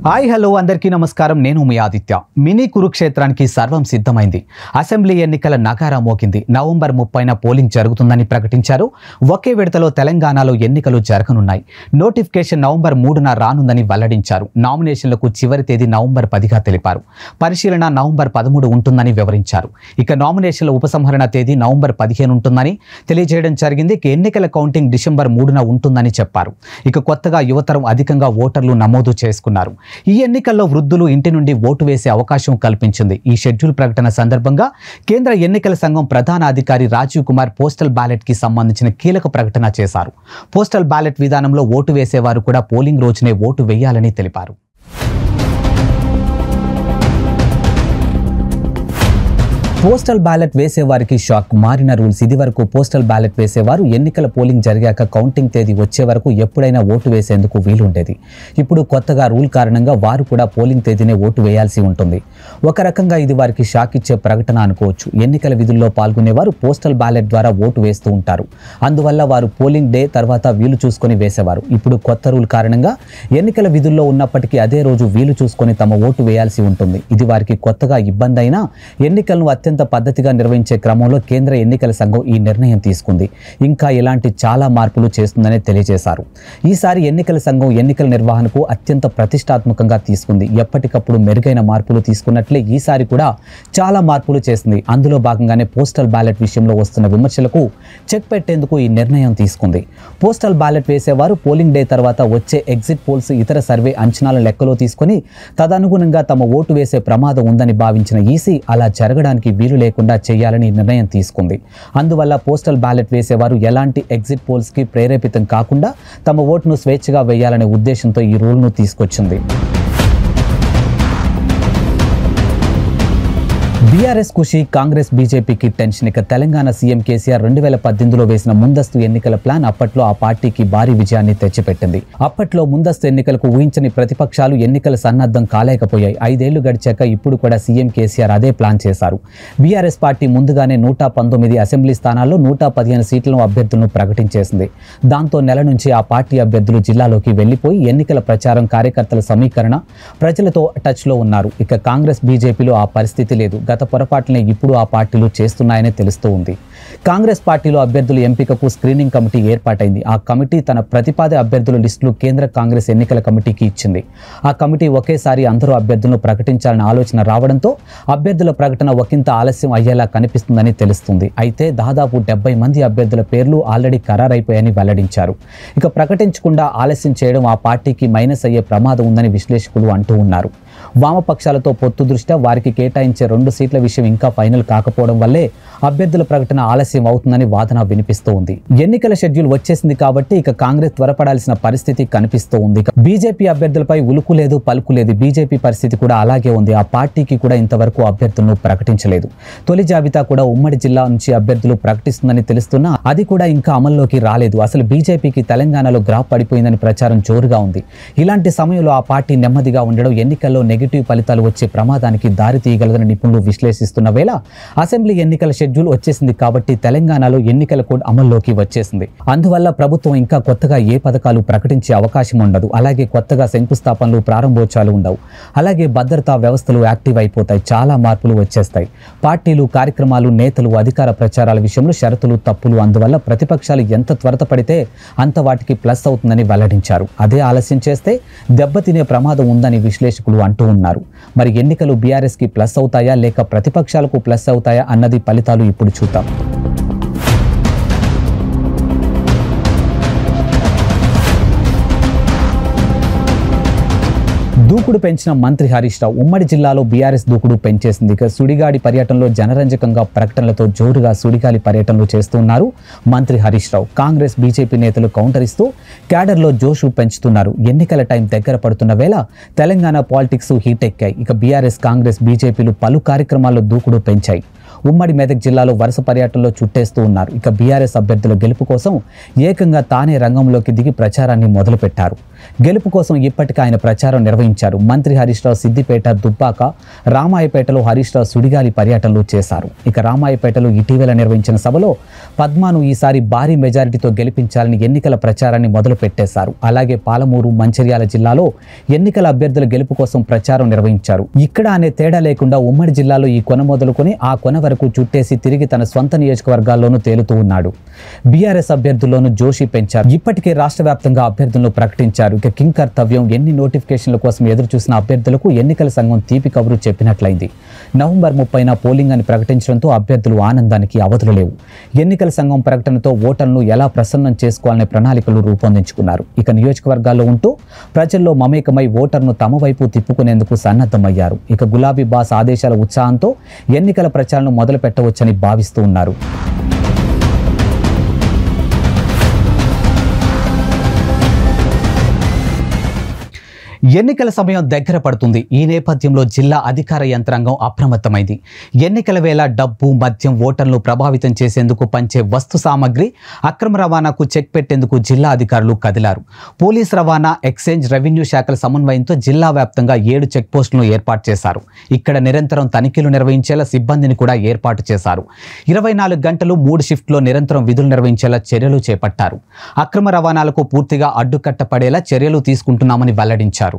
Hi hello అందరికీ నమస్కారం. నేను మీ ఆదిత్య. మినీ కురుక్షేత్రానికి సర్వం సిద్ధమైంది. అసెంబ్లీ ఎన్నికల నగారా మోగింది. నవంబర్ 30న పోలింగ్ జరుగుతుందని ప్రకటించారు. ఒకే విడతలో తెలంగాణలో ఎన్నికలు జరగనున్నాయి. నోటిఫికేషన్ నవంబర్ 3న రానుందని వెల్లడించారు. నామినేషన్లకు చివరి తేదీ నవంబర్ 10గా తెలిపారు. పరిశీలన నవంబర్ 13 ఉంటుందని వివరించారు. ఇక నామినేషన్ల ఉపసంహరణ తేదీ నవంబర్ 15 ఉంటుందని తెలియజేయడం జరిగింది. ఎన్నికల కౌంటింగ్ డిసెంబర్ 3న ఉంటుందని చెప్పారు. ఇక కొత్తగా యువతరం అధికంగా ఓటర్లు నమోదు చేసుకున్నారు. ఈ ఎన్నికల్లో వృద్ధులు ఇంటి నుండి ఓటు వేసే అవకాశం కల్పించింది. ఈ షెడ్యూల్ ప్రకటన సందర్భంగా కేంద్ర ఎన్నికల సంఘం ప్రధాన అధికారి రాజీవ్ కుమార్ పోస్టల్ బ్యాలెట్ కి సంబంధించిన కీలక ప్రకటన చేశారు. పోస్టల్ బ్యాలెట్ విధానంలో ఓటు వేసేవారు కూడా పోలింగ్ రోజునే ఓటు వేయాలని తెలిపారు. పోస్టల్ బ్యాలెట్ వేసేవారికి షాక్. మారిన రూల్స్. ఇది వరకు పోస్టల్ బ్యాలెట్ వేసేవారు ఎన్నికల పోలింగ్ జరిగాక కౌంటింగ్ తేదీ వచ్చే వరకు ఎప్పుడైనా ఓటు వేసేందుకు వీలుండేది. ఇప్పుడు కొత్తగా రూల్ కారణంగా వారు కూడా పోలింగ్ తేదీనే ఓటు వేయాల్సి ఉంటుంది. ఒక రకంగా ఇది వారికి షాక్ ఇచ్చే ప్రకటన అనుకోవచ్చు. ఎన్నికల విధుల్లో పాల్గొనేవారు పోస్టల్ బ్యాలెట్ ద్వారా ఓటు వేస్తూ ఉంటారు. అందువల్ల వారు పోలింగ్ డే తర్వాత వీలు చూసుకొని వేసేవారు. ఇప్పుడు కొత్త రూల్ కారణంగా ఎన్నికల విధుల్లో ఉన్నప్పటికీ అదే రోజు వీలు చూసుకొని తమ ఓటు వేయాల్సి ఉంటుంది. ఇది వారికి కొత్తగా ఇబ్బంది అయినా ఎన్నికలను అత్యంత పద్ధతిగా నిర్వహించే క్రమంలో కేంద్ర ఎన్నికల సంఘం ఈ నిర్ణయం తీసుకుంది. ఇంకా ఇలాంటి చాలా మార్పులు చేస్తుందని తెలియజేశారు. ఈసారి ఎన్నికల సంఘం ఎన్నికల నిర్వహణకు అత్యంత ప్రతిష్టాత్మకంగా తీసుకుంది. ఎప్పటికప్పుడు మెరుగైన మార్పులు తీసుకున్నట్లే ఈసారి కూడా చాలా మార్పులు చేసింది. అందులో భాగంగానే పోస్టల్ బ్యాలెట్ విషయంలో వస్తున్న విమర్శలకు చెక్ పెట్టేందుకు ఈ నిర్ణయం తీసుకుంది. పోస్టల్ బ్యాలెట్ వేసేవారు పోలింగ్ డే తర్వాత వచ్చే ఎగ్జిట్ పోల్స్, ఇతర సర్వే అంచనాల లెక్కలో తీసుకొని తదనుగుణంగా తమ ఓటు వేసే ప్రమాదం ఉందని భావించిన ఈసీ అలా జరగడానికి వీలు లేకుండా చేయాలని నిర్ణయం తీసుకుంది. అందువల్ల పోస్టల్ బ్యాలెట్ వేసేవారు ఎలాంటి ఎగ్జిట్ పోల్స్ కి ప్రేరేపితం కాకుండా తమ ఓటును స్వేచ్ఛగా వేయాలనే ఉద్దేశంతో ఈ రూల్ను తీసుకొచ్చింది. బీఆర్ఎస్ ఖుషి, కాంగ్రెస్ బీజేపీకి టెన్షన్. ఇక తెలంగాణ సీఎం కేసీఆర్ 2018లో వేసిన ముందస్తు ఎన్నికల ప్లాన్ అప్పట్లో ఆ పార్టీకి భారీ విజయాన్ని తెచ్చిపెట్టింది. అప్పట్లో ముందస్తు ఎన్నికలకు ఊహించని ప్రతిపక్షాలు ఎన్నికల సన్నద్ధం కాలేకపోయాయి. 5 ఏళ్లు గడిచాక ఇప్పుడు కూడా సీఎం కేసీఆర్ అదే ప్లాన్ చేశారు. బీఆర్ఎస్ పార్టీ ముందుగానే 119 అసెంబ్లీ స్థానాల్లో 115 సీట్లను అభ్యర్థులను ప్రకటించేసింది. దాంతో నెల నుంచి ఆ పార్టీ అభ్యర్థులు జిల్లాలోకి వెళ్లిపోయి ఎన్నికల ప్రచారం, కార్యకర్తల సమీకరణ, ప్రజలతో టచ్లో ఉన్నారు. ఇక కాంగ్రెస్ బీజేపీలో ఆ పరిస్థితి లేదు. గత పొరపాట్లనే ఇప్పుడు ఆ పార్టీలు చేస్తున్నాయని తెలుస్తూ ఉంది. కాంగ్రెస్ పార్టీలో అభ్యర్థుల ఎంపికకు స్క్రీనింగ్ కమిటీ ఏర్పాటైంది. ఆ కమిటీ తన ప్రతిపాదిత అభ్యర్థుల లిస్టులు కేంద్ర కాంగ్రెస్ ఎన్నికల కమిటీకి ఇచ్చింది. ఆ కమిటీ ఒకేసారి అందరూ అభ్యర్థులను ప్రకటించాలనే ఆలోచన రావడంతో అభ్యర్థుల ప్రకటన ఒకంత ఆలస్యం అయ్యేలా కనిపిస్తుందని తెలుస్తుంది. అయితే దాదాపు 70 మంది అభ్యర్థుల పేర్లు ఆల్రెడీ ఖరారైపోయాయని వెల్లడించారు. ఇక ప్రకటించకుండా ఆలస్యం చేయడం ఆ పార్టీకి మైనస్ అయ్యే ప్రమాదం ఉందని విశ్లేషకులు అంటూ ఉన్నారు. వామపక్షాలతో పొత్తు దృష్ట్యా వారికి కేటాయించే 2 సీట్ల విషయం ఇంకా ఫైనల్ కాకపోవడం వల్లే అభ్యర్థుల ప్రకటన ఆలస్యం అవుతుందని వాదన వినిపిస్తూ ఉంది. ఎన్నికల షెడ్యూల్ వచ్చేసింది కాబట్టి ఇక కాంగ్రెస్ త్వరపడాల్సిన పరిస్థితి కనిపిస్తూ ఉంది. బీజేపీ అభ్యర్థులపై ఉలుకు లేదు, పలుకు లేదు. బీజేపీ పరిస్థితి కూడా అలాగే ఉంది. ఆ పార్టీకి కూడా ఇంతవరకు అభ్యర్థులను ప్రకటించలేదు. తొలి జాబితా కూడా ఉమ్మడి జిల్లా నుంచి అభ్యర్థులు ప్రకటిస్తుందని తెలుస్తున్నా అది కూడా ఇంకా అమల్లోకి రాలేదు. అసలు బీజేపీకి తెలంగాణలో గ్రాఫ్ పడిపోయిందని ప్రచారం జోరుగా ఉంది. ఇలాంటి సమయంలో ఆ పార్టీ నెమ్మదిగా ఉండడం ఎన్నికల్లో నెగిటివ్ ఫలితాలు వచ్చే ప్రమాదానికి దారి తీయగలదని నిపుణులు విశ్లేషిస్తున్న వేళ అసెంబ్లీ ఎన్నికల షెడ్యూల్ వచ్చేసింది కాబట్టి తెలంగాణలో ఎన్నికల కోడ్ అమల్లోకి వచ్చేసింది. అందువల్ల ప్రభుత్వం ఇంకా కొత్తగా ఏ పథకాలు ప్రకటించే అవకాశం ఉండదు. అలాగే కొత్తగా శంకుస్థాపనలు, ప్రారంభోత్సవాలు ఉండవు. అలాగే భద్రతా వ్యవస్థలు యాక్టివ్ అయిపోతాయి. చాలా మార్పులు వచ్చేస్తాయి. పార్టీలు, కార్యక్రమాలు, నేతలు, అధికార ప్రచారాల విషయంలో షరతులు, తప్పులు. అందువల్ల ప్రతిపక్షాలు ఎంత త్వరతపడితే అంత వాటికి ప్లస్ అవుతుందని వెల్లడించారు. అదే ఆలస్యం చేస్తే దెబ్బతినే ప్రమాదం ఉందని విశ్లేషకులు అంటూ ఉన్నారు. మరి ఎన్నికలు బీఆర్ఎస్ కి ప్లస్ అవుతాయా లేక ప్రతిపక్షాలకు ప్లస్ అవుతాయా అన్నది ఫలితాలు ఇప్పుడు చూద్దాం. దూకుడు పెంచిన మంత్రి హరీష్ రావు. ఉమ్మడి జిల్లాలో బీఆర్ఎస్ దూకుడు పెంచేసింది. ఇక సుడిగాడి పర్యటనలో జనరంజకంగా ప్రకటనలతో జోరుగా సుడిగాలి పర్యటనలు చేస్తున్నారు మంత్రి హరీష్ రావు. కాంగ్రెస్, బీజేపీ నేతలు కౌంటర్ ఇస్తూ క్యాడర్లో జోషు పెంచుతున్నారు. ఎన్నికల టైం దగ్గర పడుతున్న వేళ తెలంగాణ పాలిటిక్స్ హీట్ ఎక్కాయి. ఇక బీఆర్ఎస్, కాంగ్రెస్, బీజేపీలు పలు కార్యక్రమాల్లో దూకుడు పెంచాయి. ఉమ్మడి మెదక్ జిల్లాలో వరుస పర్యటనలో చుట్టేస్తూ ఉన్నారు. ఇక బీఆర్ఎస్ అభ్యర్థుల గెలుపు కోసం ఏకంగా తానే రంగంలోకి దిగి ప్రచారాన్ని మొదలుపెట్టారు. గెలుపు కోసం ఇప్పటికే ఆయన ప్రచారం నిర్వహించారు. మంత్రి హరీష్ రావు సిద్దిపేట, దుబ్బాక, రామాయపేటలో హరీష్ రావు సుడిగాలి పర్యటనలు చేశారు. ఇక రామాయపేటలో ఇటీవల నిర్వహించిన సభలో పద్మాను ఈసారి భారీ మెజారిటీతో గెలిపించాలని ఎన్నికల ప్రచారాన్ని మొదలు పెట్టేశారు. అలాగే పాలమూరు, మంచిర్యాల జిల్లాలో ఎన్నికల అభ్యర్థుల గెలుపు కోసం ప్రచారం నిర్వహించారు. ఇక్కడ అనే తేడా లేకుండా ఉమ్మడి జిల్లాలో ఈ కొన మొదలుకొని ఆ కొన వరకు చుట్టేసి తిరిగి తన సొంత నియోజకవర్గాల్లోనూ తేలుతూ ఉన్నాడు. బీఆర్ఎస్ అభ్యర్థుల్లోనూ జోషి పెంచారు. ఇప్పటికే రాష్ట్ర వ్యాప్తంగా అభ్యర్థులను ప్రకటించారు. ఇక కింగ్ కర్తవ్యం ఎన్ని నోటిఫికేషన్ల కోసం ఎదురు చూసిన అభ్యర్థులకు ఎన్నికల సంఘం తీపి కబురు చెప్పినట్లయింది. నవంబర్ 30న పోలింగ్ అని ప్రకటించడంతో అభ్యర్థులు ఆనందానికి అవధులు లేవు. ఎన్నికల సంఘం ప్రకటనతో ఓటర్లను ఎలా ప్రసన్నం చేసుకోవాలనే ప్రణాళికలు రూపొందించుకున్నారు. ఇక నియోజకవర్గాల్లో ఉంటూ ప్రజల్లో మమేకమై ఓటర్ను తమ వైపు తిప్పుకునేందుకు సన్నద్ధమయ్యారు. ఇక గులాబీ బాస్ ఆదేశాల ఉత్సాహంతో ఎన్నికల ప్రచారం మొదలు పెట్టవచ్చని భావిస్తూ ఉన్నారు. ఎన్నికల సమయం దగ్గర పడుతుంది. ఈ నేపథ్యంలో జిల్లా అధికార యంత్రాంగం అప్రమత్తమైంది. ఎన్నికల వేళ డబ్బు, మద్యం ఓటర్లను ప్రభావితం చేసేందుకు పంచే వస్తు సామగ్రి అక్రమ రవాణాకు చెక్ పెట్టేందుకు జిల్లా అధికారులు కదిలారు. పోలీస్ రవాణా, ఎక్సైజ్, రెవెన్యూ శాఖల సమన్వయంతో జిల్లా వ్యాప్తంగా 7 చెక్ పోస్టులను ఏర్పాటు చేశారు. ఇక్కడ నిరంతరం తనిఖీలు నిర్వహించేలా సిబ్బందిని కూడా ఏర్పాటు చేశారు. 24 గంటలు 3 షిఫ్ట్లో నిరంతరం విధులు నిర్వహించేలా చర్యలు చేపట్టారు. అక్రమ రవాణాలకు పూర్తిగా అడ్డుకట్టపడేలా చర్యలు తీసుకుంటున్నామని వెల్లడించారు.